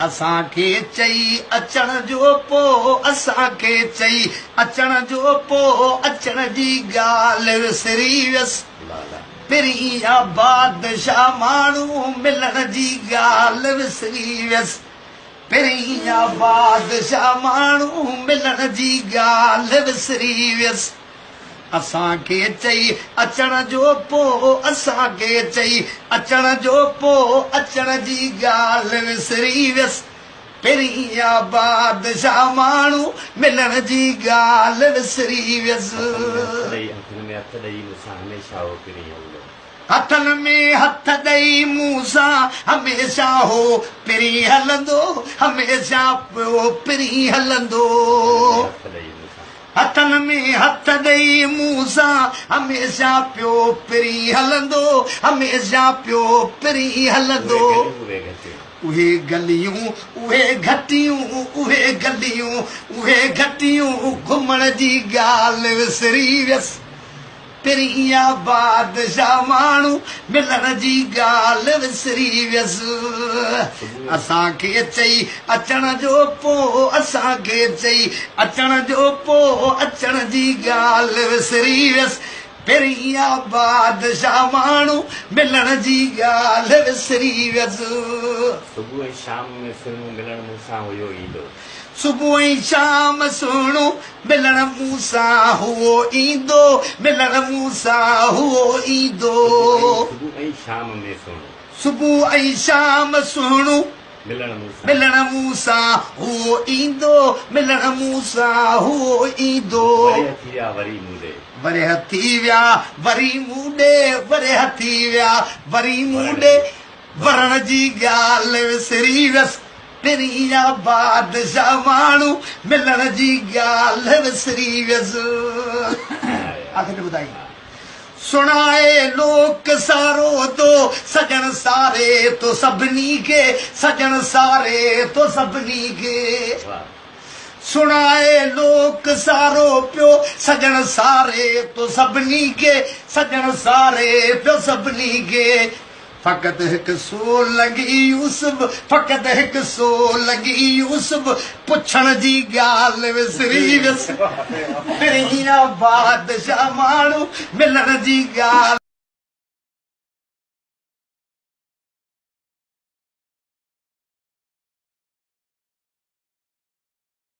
असांखे चई अचण जो पो असांखे चई अचण जो पो अचण जी ॻाल्हि विसरी वियसि पहिरीं बादशाह माण्हू मिलण जी ॻाल्हि विसरी वियसि पहिरीं बादशाह माण्हू मिलण जी ॻाल्हि विसरी वियसि असांखे चई अचण जो पो असांखे चई अचण जो पो अचण जी ॻाल्हि विसरी वियसि पहिरीं बादशाह माण्हू मिलण जी ॻाल्हि विसरी वियसि हथनि में हथ ॾेई मूं सां हमेशह हो पिरी हलंदो हमेशह पियो पिरी हलंदो हथनि में हथ ॾेई मूं सां हमेशह पियो पिरी हलंदो हमेशह पियो पिरी हलंदो उहे गलियूं उहे घटियूं उहे गलियूं उहे घटियूं घुमण जी ॻाल्हि विसरी वियसि पहिरीं बादशाह माण्हू मिलण जी ॻाल्हि विसरी वियसि असांखे चई अचण जो पो असांखे चई अचण जो पो अचण जी ॻाल्हि विसरी वियसि पहिरीं बादशाह माण्हू मिलण जी ॻाल्हि विसरी वियसि सुबुह ऐं शाम में सुहिणो मिलण मूंसां हुयो ईंदो सुबुह ऐं शाम सुहिणो मिलण मूंसां हुओ ईंदो मिलण मूंसां हुओ ईंदो सुबुह ऐं शाम में सुहिणो सुबुह ऐं शाम सुहिणो मिलण मूंसां हुओ ईंदो मिलण मूंसां हुओ ईंदो वरे हथी विया वरी मूंडे वरे हथी विया वरी मूंडे वरण जी ॻाल्हि विसरी वियसि पहिरीं बादशाह माण्हू मिलण जी ॻाल्हि विसरी वियसि आख़िर ॿुधाई सुणाए लोक सारो तो सजण सारे तो सभिनी खे सजण सारे तो सभिनी खे सुणाए लोक सारो पियो सजण सारे तो सभिनी खे सजण सारे पियो सभिनी खे फ़क़ति हिकु सो लॻी यूसुफ फ़क़ति हिकु सो लॻी यूसुफ पुछण जी ॻाल्हि विसरी वियसि पहिरीं बादशाह माण्हू मिलण जी ॻाल्हि